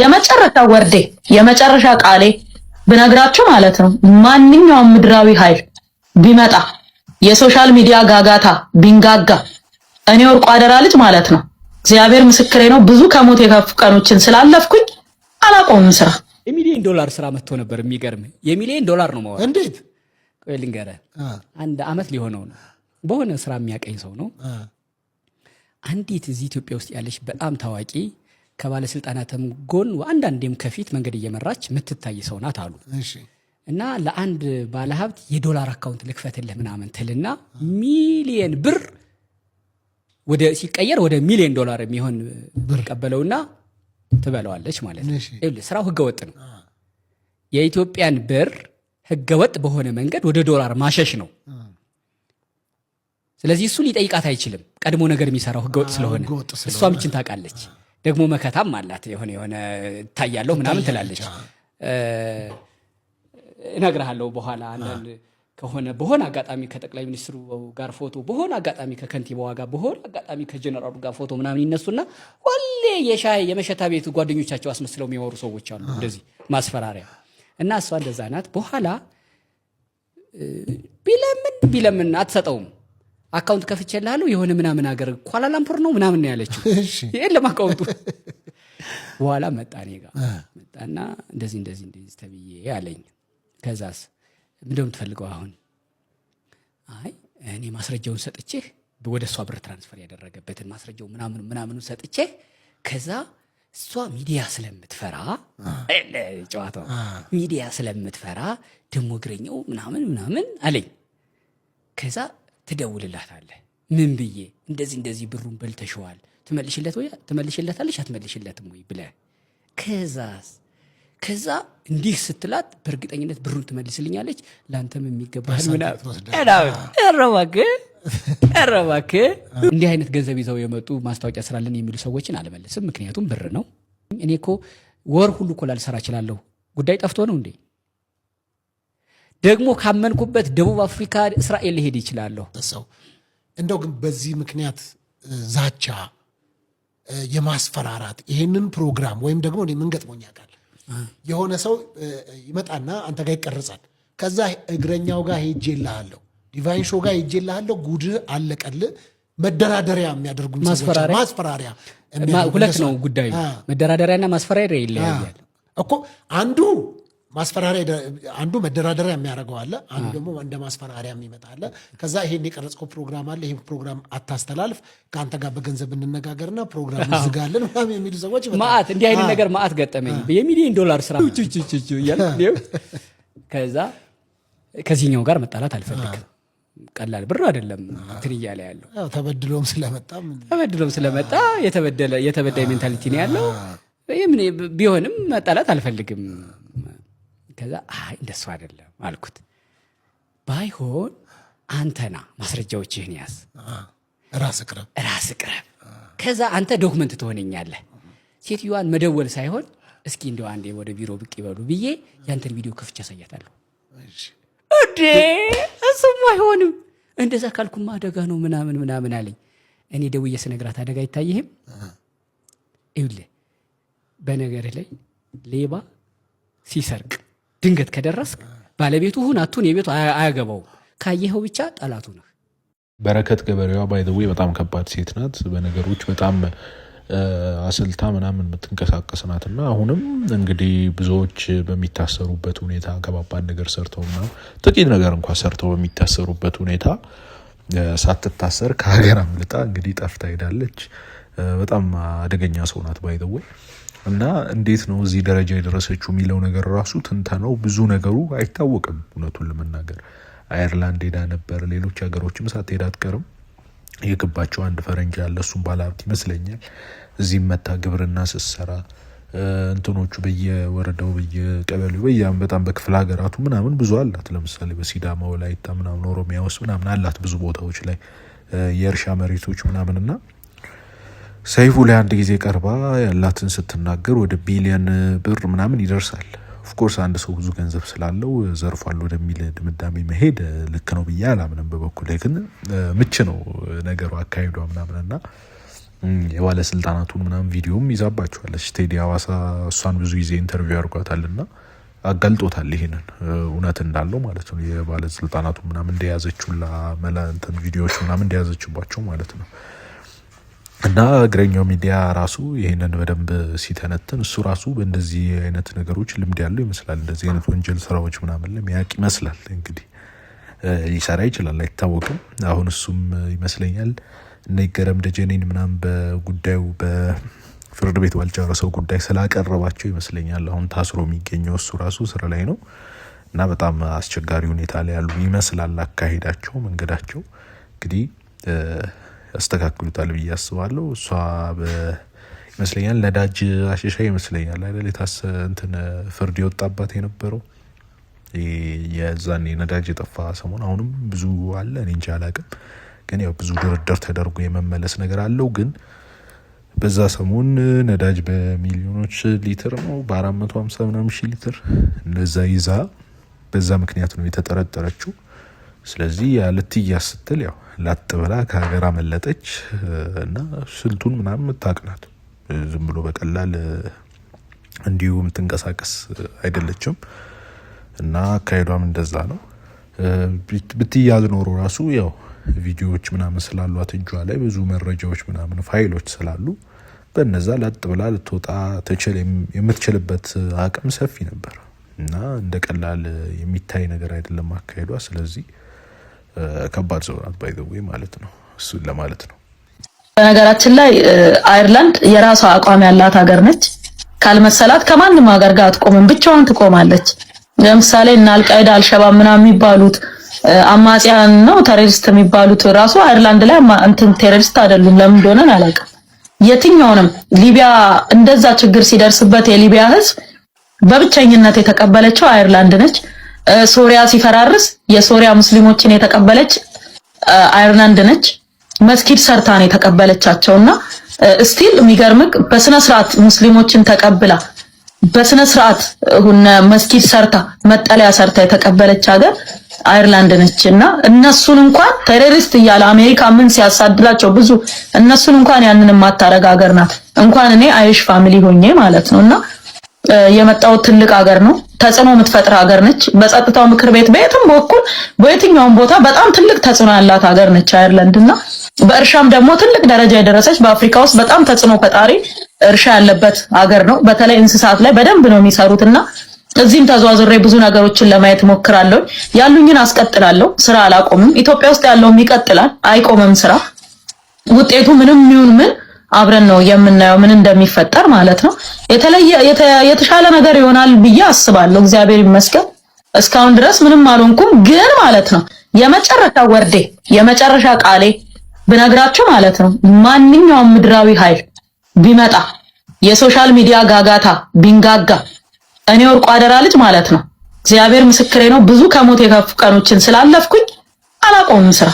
የመጨረሻ ወርዴ የመጨረሻ ቃሌ ብነግራችሁ ማለት ነው ማንኛውም ምድራዊ ኃይል ቢመጣ የሶሻል ሚዲያ ጋጋታ ቢንጋጋ እኔ ወርቁ አደራ ልጅ ማለት ነው እግዚአብሔር ምስክሬ ነው ብዙ ከሞት የከፉ ቀኖችን ስላለፍኩኝ አላቆምም ስራ $1 ሚሊዮን ስራ መጥቶ ነበር የሚገርም $1 ሚሊዮን ነው ማለት እንዴት ቆይ ልንገርህ አንድ አመት ሊሆነው ነው በሆነ ስራ የሚያቀኝ ሰው ነው አንዲት እዚህ ኢትዮጵያ ውስጥ ያለች በጣም ታዋቂ ከባለስልጣናትም ጎን አንዳንዴም ከፊት መንገድ እየመራች ምትታይ ሰው ናት አሉ እሺ እና ለአንድ ባለሀብት የዶላር አካውንት ልክፈትልህ ምናምን ትልና ሚሊየን ብር ወደ ሲቀየር ወደ $1 ሚሊዮን የሚሆን ብር ቀበለውና ትበለዋለች ማለት ነው ስራው ህገወጥ ነው የኢትዮጵያን ብር ህገወጥ በሆነ መንገድ ወደ ዶላር ማሸሽ ነው ስለዚህ እሱ ሊጠይቃት አይችልም ቀድሞ ነገር የሚሰራው ህገወጥ ስለሆነ እሷም እቺን ታውቃለች ደግሞ መከታም አላት የሆነ ታያለው ምናምን ትላለች እነግርሃለሁ በኋላ አንድ ከሆነ በሆነ አጋጣሚ ከጠቅላይ ሚኒስትሩ ጋር ፎቶ በሆነ አጋጣሚ ከከንቲባው ጋር በሆነ አጋጣሚ ከጀነራሉ ጋር ፎቶ ምናምን ይነሱና ሁሌ የሻይ የመሸታ ቤት ጓደኞቻቸው አስመስለው የሚወሩ ሰዎች አሉ እንደዚህ ማስፈራሪያ እና እሷ እንደዛ ናት በኋላ ቢለምን አትሰጠውም አካውንት ከፍቼልሃለሁ የሆነ ምናምን ሀገር ኳላላምፑር ነው ምናምን ነው ያለችው የለም አካውንቱ በኋላ መጣኔ ጋር መጣና እንደዚህ ተብዬ ያለኝ ከዛስ ምንድነው የምትፈልገው አሁን አይ እኔ ማስረጃውን ሰጥቼ ወደ እሷ ብር ትራንስፈር ያደረገበትን ማስረጃው ምናምን ሰጥቼ ከዛ እሷ ሚዲያ ስለምትፈራ ጨዋታው ሚዲያ ስለምትፈራ ደሞ ግረኛው ምናምን አለኝ ከዛ ትደውልላታለህ ምን ብዬ እንደዚህ ብሩን በልተሽዋል ትመልሽለታለሽ አትመልሽለትም ወይ ብለህ ከዛ እንዲህ ስትላት በእርግጠኝነት ብሩን ትመልስልኛለች ላንተም የሚገባህ እረባክ እንዲህ አይነት ገንዘብ ይዘው የመጡ ማስታወቂያ ስራልን የሚሉ ሰዎችን አልመልስም ምክንያቱም ብር ነው እኔ እኮ ወር ሁሉ እኮ ላልሰራ እችላለሁ ጉዳይ ጠፍቶ ነው እንዴ ደግሞ ካመንኩበት ደቡብ አፍሪካ እስራኤል ሊሄድ ይችላልው ሰው እንደው ግን በዚህ ምክንያት ዛቻ የማስፈራራት ይሄንን ፕሮግራም ወይም ደግሞ እኔ ምን ገጥሞኛል የሆነ ሰው ይመጣና አንተ ጋር ይቀርጻል ከዛ እግረኛው ጋር ሄጄልሃለሁ ዲቫይን ሾው ጋር ሄጄልሃለሁ ጉድ አለቀል መደራደሪያ የሚያደርጉ ማስፈራሪያ ሁለት ነው ጉዳዩ መደራደሪያና ማስፈራሪያ ይለያያል እኮ አንዱ መደራደሪያ የሚያደርገው አለ አንዱ ደግሞ እንደ ማስፈራሪያ የሚመጣለ ከዛ ይሄን የቀረጽከው ፕሮግራም አለ ይሄን ፕሮግራም አታስተላልፍ ካንተ ጋር በገንዘብ እንነጋገርና ፕሮግራም ዝጋለን ማለት የሚሉ ሰዎች ማአት እንዲህ አይነት ነገር ማአት ገጠመኝ $1 ሚሊዮን ስራ ይያል ከዛ ከዚህኛው ጋር መጣላት አልፈልግም ቀላል ብር አይደለም ትንያለ ያለው ተበድሎም ስለመጣ የተበዳይ ሜንታሊቲ ነው ያለው ቢሆንም መጣላት አልፈልግም ከዛ እንደሱ አይደለም አልኩት ባይሆን አንተና ማስረጃዎችህን ያዝ ራስ ቅረብ ከዛ አንተ ዶክመንት ትሆነኛለህ ሴትዮዋን መደወል ሳይሆን እስኪ እንደው አንዴ ወደ ቢሮ ብቅ ይበሉ ብዬ ያንተን ቪዲዮ ከፍቼ አሳያታለሁ እዴ እሱም አይሆንም እንደዛ ካልኩማ አደጋ ነው ምናምን አለኝ እኔ ደውዬ ስነግራት አደጋ አይታየህም ይኸውልህ በነገር ላይ ሌባ ሲሰርቅ ድንገት ከደረስክ ባለቤቱ ሁን አቱን የቤቱ አያገባው ካየኸው ብቻ ጠላቱ ነው በረከት ገበሬዋ ባይ ዘ ዌይ በጣም ከባድ ሴት ናት በነገሮች በጣም አስልታ ምናምን የምትንቀሳቀስ ናትና አሁንም እንግዲህ ብዙዎች በሚታሰሩበት ሁኔታ ከባባድ ነገር ሰርተውና ጥቂት ነገር እንኳን ሰርተው በሚታሰሩበት ሁኔታ ሳትታሰር ከሀገር አምልጣ እንግዲህ ጠፍታ ሄዳለች በጣም አደገኛ ሰው ናት ባይ ዘ ዌይ እና እንዴት ነው እዚህ ደረጃ የደረሰችው የሚለው ነገር ራሱ ትንተናው ብዙ ነገሩ አይታወቅም እውነቱን ለመናገር አየርላንድ ሄዳ ነበር ሌሎች ሀገሮችም ሳትሄድ አትቀርም የገባቸው አንድ ፈረንጅ ያለ እሱም ባለሀብት ይመስለኛል እዚህ መታ ግብርና ስትሰራ እንትኖቹ በየወረዳው በየቀበሌው በጣም በክፍለ ሀገራቱ ምናምን ብዙ አላት ለምሳሌ በሲዳማ ወላይታ ምናምን ኦሮሚያ ውስጥ ምናምን አላት ብዙ ቦታዎች ላይ የእርሻ መሬቶች ምናምንና ሰይፉ ላይ አንድ ጊዜ ቀርባ ያላትን ስትናገር ወደ $1 ቢሊዮን ምናምን ይደርሳል ኦፍ ኮርስ አንድ ሰው ብዙ ገንዘብ ስላለው ዘርፏል ወደሚል ድምዳሜ መሄድ ልክ ነው ብዬ አላምንም በበኩሌ ግን ምች ነው ነገሩ አካይዷ ምናምንና የባለስልጣናቱን ምናምን ቪዲዮም ይዛባቸዋለች። ቴዲ አዋሳ እሷን ብዙ ጊዜ ኢንተርቪው አድርጓታልና አጋልጦታል ይሄንን እውነት እንዳለው ማለት ነው። የባለስልጣናቱ ምናምን እንደያዘችውላ መላንተን ቪዲዮዎች ምናምን እንደያዘችባቸው ማለት ነው። እና እግረኛው ሚዲያ ራሱ ይሄንን በደንብ ሲተነትን እሱ ራሱ በእንደዚህ አይነት ነገሮች ልምድ ያለው ይመስላል። እንደዚህ አይነት ወንጀል ስራዎች ምናምን ለሚያውቅ ይመስላል። እንግዲህ ሊሰራ ይችላል አይታወቅም። አሁን እሱም ይመስለኛል እነ ይገረም ደጀኔን ምናምን በጉዳዩ በፍርድ ቤት ባልጨረሰው ጉዳይ ስላቀረባቸው ይመስለኛል አሁን ታስሮ የሚገኘው እሱ ራሱ ስራ ላይ ነው። እና በጣም አስቸጋሪ ሁኔታ ላይ ያሉ ይመስላል አካሄዳቸው፣ መንገዳቸው እንግዲህ ያስተካክሉታል ብዬ አስባለሁ። እሷ ይመስለኛል ነዳጅ አሸሻ ይመስለኛል አይደል እንትን ፍርድ የወጣባት የነበረው የዛኔ ነዳጅ የጠፋ ሰሞን አሁንም ብዙ አለ እኔ እንጃ አላውቅም። ግን ያው ብዙ ድርድር ተደርጎ የመመለስ ነገር አለው። ግን በዛ ሰሞን ነዳጅ በሚሊዮኖች ሊትር ነው በ450 ምናምን ሺህ ሊትር እንደዛ ይዛ በዛ ምክንያት ነው የተጠረጠረችው። ስለዚህ ያልትያስ ስትል ያው ላጥ ብላ ከሀገር አመለጠች እና ስልቱን ምናምን ምታቅናት ዝም ብሎ በቀላል እንዲሁ የምትንቀሳቀስ አይደለችም። እና አካሄዷም እንደዛ ነው። ብትያዝ ኖሮ ራሱ ያው ቪዲዮዎች ምናምን ስላሏት እጇ ላይ ብዙ መረጃዎች ምናምን ፋይሎች ስላሉ በነዛ ላጥ ብላ ልትወጣ የምትችልበት አቅም ሰፊ ነበር እና እንደ ቀላል የሚታይ ነገር አይደለም አካሄዷ። ስለዚህ ከባድ ሰው ናት ባይ ዘ ዌይ ማለት ነው። እሱን ለማለት ነው። በነገራችን ላይ አየርላንድ የራሷ አቋም ያላት ሀገር ነች። ካልመሰላት ከማንም ሀገር ጋር አትቆምም፣ ብቻዋን ትቆማለች። ለምሳሌ እና አልቃይዳ አልሸባብ ምናምን የሚባሉት አማጺያን ነው ቴሮሪስት የሚባሉት ራሱ አየርላንድ ላይ እንትን ቴሮሪስት አይደሉም። ለምን እንደሆነ አላውቅም። የትኛውንም ሊቢያ እንደዛ ችግር ሲደርስበት የሊቢያ ህዝብ በብቸኝነት የተቀበለችው አየርላንድ ነች። ሶሪያ ሲፈራርስ የሶሪያ ሙስሊሞችን የተቀበለች አየርላንድ ነች። መስጊድ ሰርታ ነው የተቀበለቻቸውና ስቲል የሚገርምክ በስነ ስርዓት ሙስሊሞችን ተቀብላ በስነ ስርዓት መስጊድ ሰርታ መጠለያ ሰርታ የተቀበለች ሀገር አየርላንድ ነችና እነሱን እንኳን ቴሮሪስት እያለ አሜሪካ ምን ሲያሳድላቸው ብዙ እነሱን እንኳን ያንንም ማታረጋ ሀገር ናት። እንኳን እኔ አይሽ ፋሚሊ ሆኜ ማለት ነውና የመጣው ትልቅ ሀገር ነው። ተጽዕኖ የምትፈጥር ሀገር ነች። በጸጥታው ምክር ቤት በየትም በኩል በየትኛውም ቦታ በጣም ትልቅ ተጽዕኖ ያላት ሀገር ነች አየርላንድና በእርሻም ደግሞ ትልቅ ደረጃ የደረሰች በአፍሪካ ውስጥ በጣም ተጽዕኖ ፈጣሪ እርሻ ያለበት ሀገር ነው። በተለይ እንስሳት ላይ በደንብ ነው የሚሰሩትና እዚህም ተዟዙሬ ብዙ ነገሮችን ለማየት ሞክራለሁ። ያሉኝን አስቀጥላለሁ። ስራ አላቆምም። ኢትዮጵያ ውስጥ ያለውም ይቀጥላል፣ አይቆምም ስራ። ውጤቱ ምንም ይሁን ምን አብረን ነው የምናየው ምን እንደሚፈጠር ማለት ነው። የተሻለ ነገር ይሆናል ብዬ አስባለሁ። እግዚአብሔር ይመስገን እስካሁን ድረስ ምንም አልሆንኩም። ግን ማለት ነው የመጨረሻ ወርዴ የመጨረሻ ቃሌ ብነግራችሁ ማለት ነው ማንኛውም ምድራዊ ኃይል ቢመጣ የሶሻል ሚዲያ ጋጋታ ቢንጋጋ እኔ ወርቁ አደራ ልጅ ማለት ነው እግዚአብሔር ምስክሬ ነው ብዙ ከሞት የከፉ ቀኖችን ስላለፍኩኝ አላቆምም ስራ